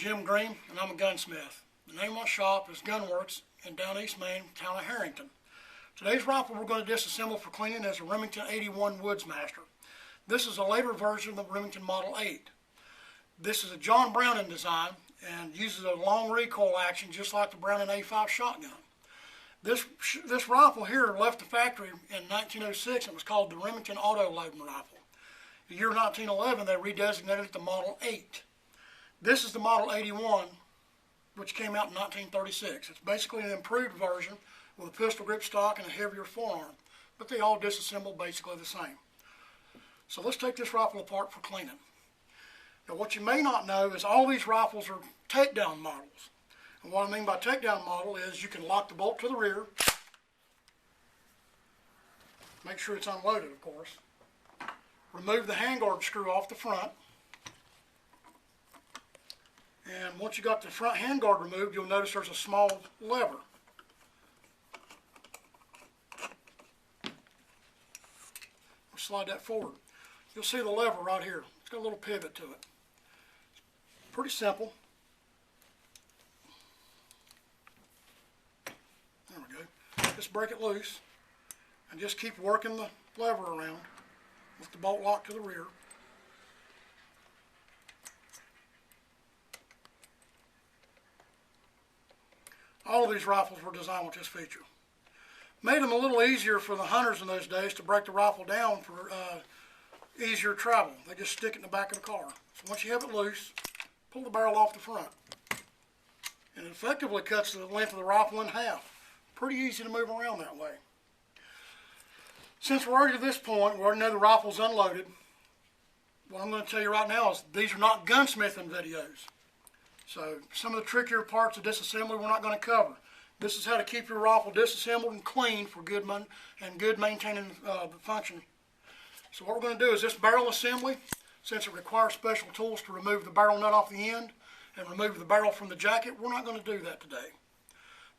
Jim Green, and I'm a gunsmith. The name of my shop is Gunworks in down East Main, town of Harrington. Today's rifle we're going to disassemble for cleaning is a Remington 81 Woodsmaster. This is a later version of the Remington Model 8. This is a John Browning design and uses a long recoil action just like the Browning A5 shotgun. This rifle here left the factory in 1906 and was called the Remington Auto Loading Rifle. In the year 1911 they redesignated it the Model 8. This is the Model 81, which came out in 1936. It's basically an improved version with a pistol grip stock and a heavier forearm, but they all disassemble basically the same. So let's take this rifle apart for cleaning. Now what you may not know is all these rifles are takedown models. And what I mean by takedown model is you can lock the bolt to the rear, make sure it's unloaded of course, remove the handguard screw off the front, and once you got the front handguard removed, you'll notice there's a small lever. We'll slide that forward. You'll see the lever right here. It's got a little pivot to it. It's pretty simple. There we go. Just break it loose and just keep working the lever around with the bolt locked to the rear. All of these rifles were designed with this feature. Made them a little easier for the hunters in those days to break the rifle down for easier travel. They just stick it in the back of the car. So once you have it loose, pull the barrel off the front. And it effectively cuts the length of the rifle in half. Pretty easy to move around that way. Since we're already to this point, we already know the rifle's unloaded. What I'm going to tell you right now is these are not gunsmithing videos. So some of the trickier parts of disassembly we're not going to cover. This is how to keep your rifle disassembled and clean for good maintaining the function. So what we're going to do is this barrel assembly, since it requires special tools to remove the barrel nut off the end and remove the barrel from the jacket, we're not going to do that today.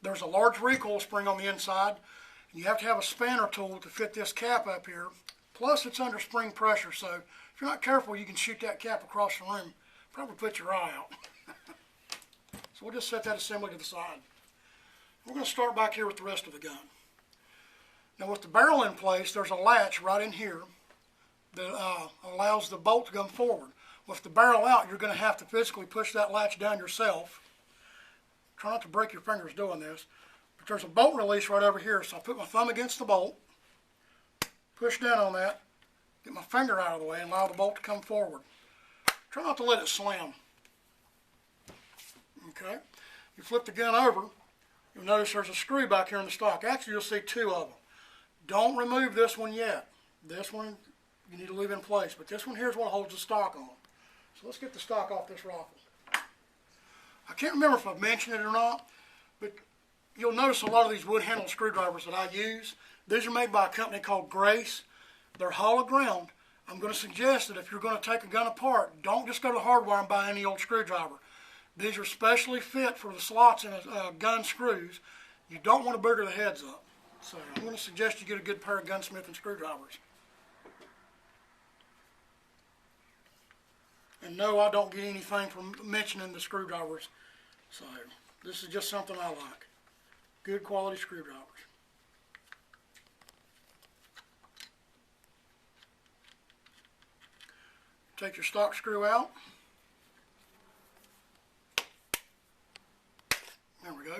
There's a large recoil spring on the inside, and you have to have a spanner tool to fit this cap up here. Plus it's under spring pressure, so if you're not careful you can shoot that cap across the room, probably put your eye out. So we'll just set that assembly to the side. We're going to start back here with the rest of the gun. Now with the barrel in place, there's a latch right in here that allows the bolt to come forward. With the barrel out, you're going to have to physically push that latch down yourself. Try not to break your fingers doing this. But there's a bolt release right over here, so I put my thumb against the bolt, push down on that, get my finger out of the way and allow the bolt to come forward. Try not to let it slam. Okay, you flip the gun over, you'll notice there's a screw back here in the stock. Actually, you'll see two of them. Don't remove this one yet. This one you need to leave in place, but this one here is what holds the stock on. So let's get the stock off this rifle. I can't remember if I've mentioned it or not, but you'll notice a lot of these wood handled screwdrivers that I use. These are made by a company called Grace. They're hollow ground. I'm going to suggest that if you're going to take a gun apart, don't just go to Hardwire and buy any old screwdriver. These are specially fit for the slots in a gun screws. You don't want to booger the heads up. So I'm going to suggest you get a good pair of gunsmithing screwdrivers. And no, I don't get anything from mentioning the screwdrivers. So this is just something I like. Good quality screwdrivers. Take your stock screw out. There we go.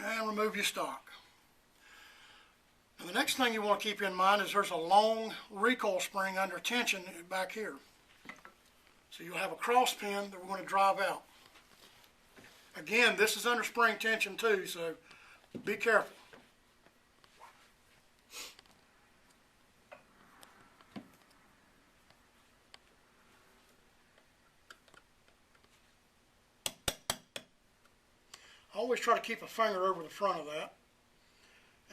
And remove your stock. Now the next thing you want to keep in mind is there's a long recoil spring under tension back here. So you'll have a cross pin that we're going to drive out. Again, this is under spring tension too, so be careful. I always try to keep a finger over the front of that.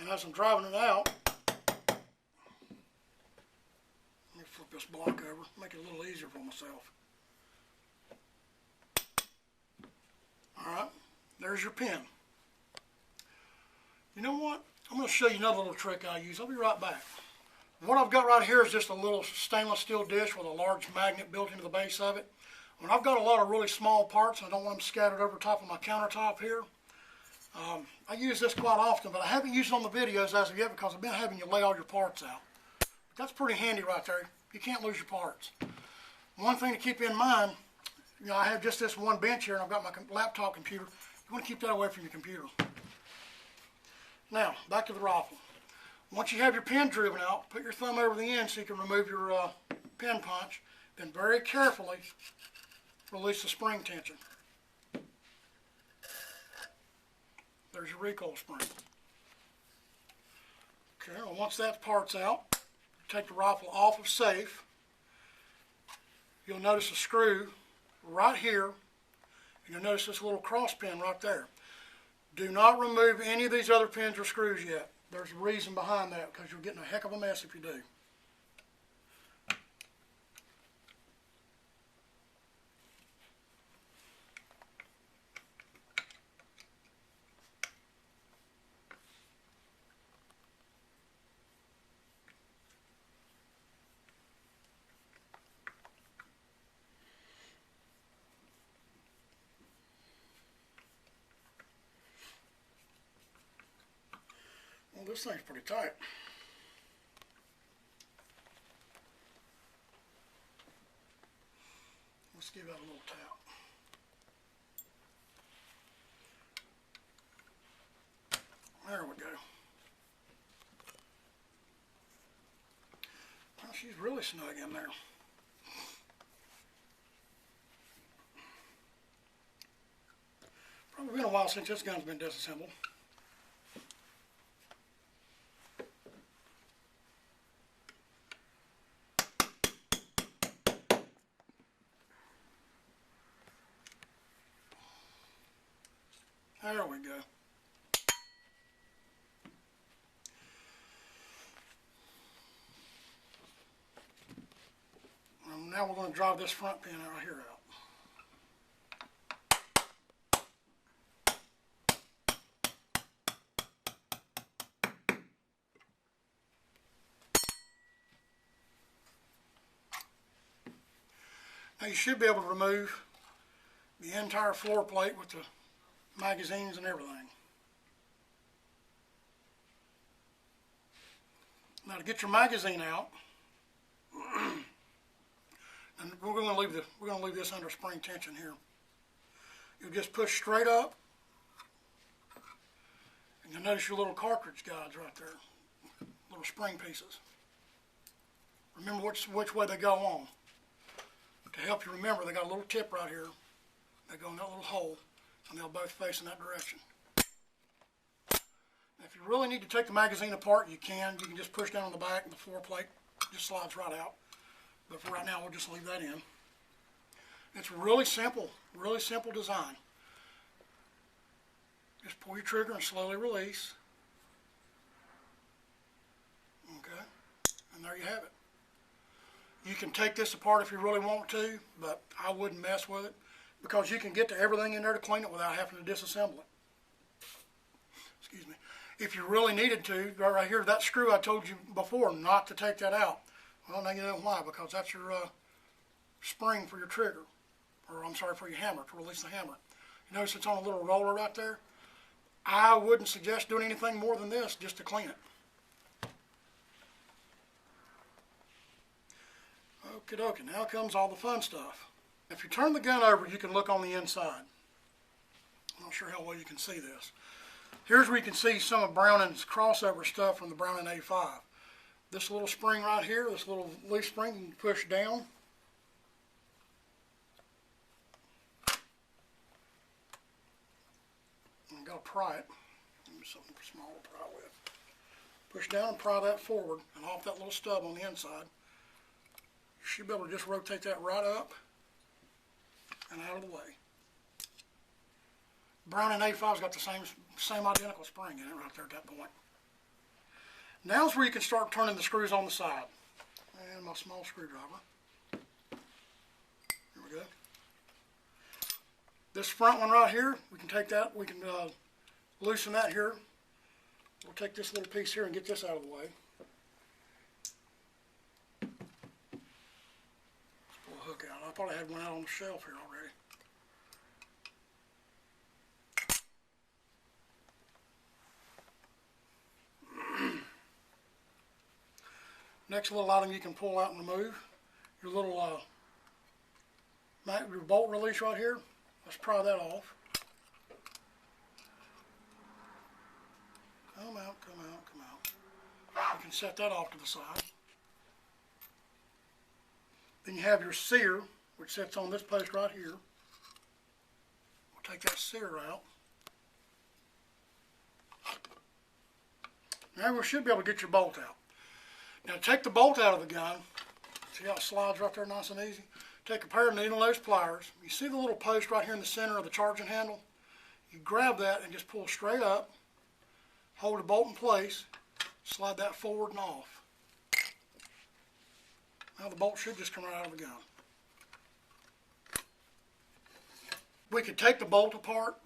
And as I'm driving it out, let me flip this block over, make it a little easier for myself. Alright, there's your pin. You know what? I'm going to show you another little trick I use. I'll be right back. What I've got right here is just a little stainless steel dish with a large magnet built into the base of it. When I've got a lot of really small parts and I don't want them scattered over top of my countertop here, I use this quite often, but I haven't used it on the videos as of yet because I've been having you lay all your parts out. But that's pretty handy right there. You can't lose your parts. One thing to keep in mind, you know, I have just this one bench here and I've got my laptop computer. You want to keep that away from your computer. Now, back to the rifle. Once you have your pin driven out, put your thumb over the end so you can remove your pin punch. Then very carefully release the spring tension. There's your recoil spring. Okay, well, once that part's out, take the rifle off of safe. You'll notice a screw right here, and you'll notice this little cross pin right there. Do not remove any of these other pins or screws yet. There's a reason behind that, because you're getting a heck of a mess if you do. Well, this thing's pretty tight. Let's give that a little tap. There we go. Well, she's really snug in there. Probably been a while since this gun's been disassembled. There we go. Now we're going to drive this front pin out here out. Now you should be able to remove the entire floor plate with the magazines and everything. Now to get your magazine out, and we're going to leave this under spring tension here. You'll just push straight up, and you'll notice your little cartridge guides right there, little spring pieces. Remember which way they go on. To help you remember, they got a little tip right here. They go in that little hole, and they'll both face in that direction. Now, if you really need to take the magazine apart, you can. You can just push down on the back, and the floor plate just slides right out. But for right now, we'll just leave that in. It's really simple design. Just pull your trigger and slowly release. Okay, and there you have it. You can take this apart if you really want to, but I wouldn't mess with it because you can get to everything in there to clean it without having to disassemble it. Excuse me. If you really needed to, right here, that screw I told you before not to take that out. Well, now you know why, because that's your spring for your trigger, or I'm sorry, for your hammer, to release the hammer. You notice it's on a little roller right there? I wouldn't suggest doing anything more than this just to clean it. Okie dokie, now comes all the fun stuff. If you turn the gun over, you can look on the inside. I'm not sure how well you can see this. Here's where you can see some of Browning's crossover stuff from the Browning A5. This little spring right here, this little leaf spring, you can push down. I've got to pry it. Give me something small to pry with. Push down and pry that forward and off that little stub on the inside. You should be able to just rotate that right up and out of the way. Browning A5's got the same identical spring in it right there at that point. Now's where you can start turning the screws on the side. And my small screwdriver. Here we go. This front one right here, we can take that, we can loosen that here. We'll take this little piece here and get this out of the way. Let's pull a hook out. I thought I had one out on the shelf here already. Next little item you can pull out and remove, your little your bolt release right here. Let's pry that off. Come out, come out, come out. You can set that off to the side. Then you have your sear, which sits on this post right here. We'll take that sear out. Now we should be able to get your bolt out. Now take the bolt out of the gun. See how it slides right there nice and easy? Take a pair of needle nose pliers. You see the little post right here in the center of the charging handle? You grab that and just pull straight up. Hold the bolt in place. Slide that forward and off. Now the bolt should just come right out of the gun. We could take the bolt apart,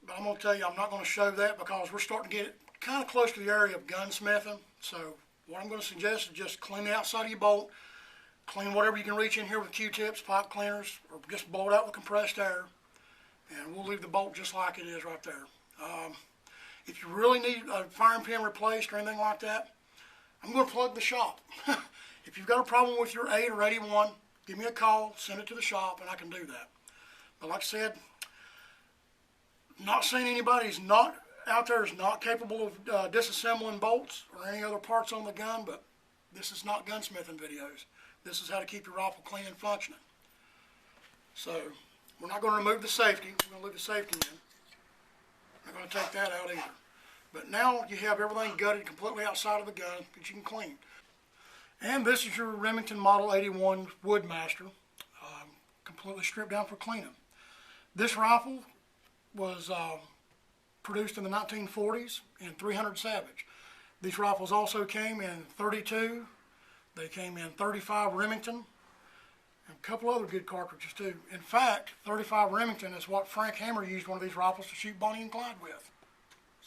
but I'm going to tell you I'm not going to show that because we're starting to get kind of close to the area of gunsmithing. So what I'm going to suggest is just clean the outside of your bolt, clean whatever you can reach in here with Q-tips, pipe cleaners, or just blow it out with compressed air, and we'll leave the bolt just like it is right there. If you really need a firing pin replaced or anything like that, I'm going to plug the shop. If you've got a problem with your 8 or 81, give me a call, send it to the shop, and I can do that. But like I said, not saying anybody's not out there is not capable of disassembling bolts or any other parts on the gun, but this is not gunsmithing videos. This is how to keep your rifle clean and functioning. So we're not going to remove the safety. We're going to leave the safety in. Not going to take that out either. But now you have everything gutted completely outside of the gun that you can clean. And this is your Remington Model 81 Woodsmaster, completely stripped down for cleaning. This rifle was produced in the 1940s in .300 Savage. These rifles also came in .32. They came in .35 Remington, and a couple other good cartridges too. In fact, .35 Remington is what Frank Hammer used one of these rifles to shoot Bonnie and Clyde with.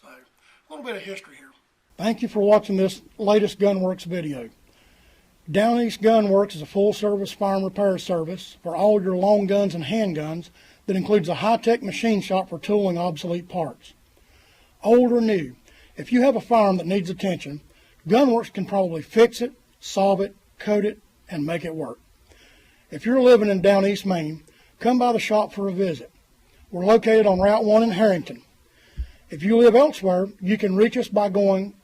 So, a little bit of history here. Thank you for watching this latest Gunworks video. Down East Gunworks is a full-service firearm repair service for all your long guns and handguns that includes a high-tech machine shop for tooling obsolete parts. Old or new, if you have a firearm that needs attention, Gunworks can probably fix it, solve it, coat it, and make it work. If you're living in Down East Maine, come by the shop for a visit. We're located on Route 1 in Harrington. If you live elsewhere, you can reach us by going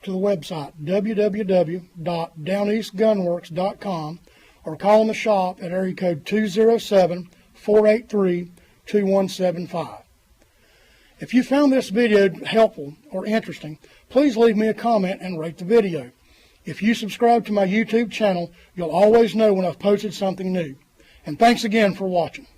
to the website www.downeastgunworks.com or call in the shop at area code 207-483-2175. If you found this video helpful or interesting, please leave me a comment and rate the video. If you subscribe to my YouTube channel, you'll always know when I've posted something new. And thanks again for watching.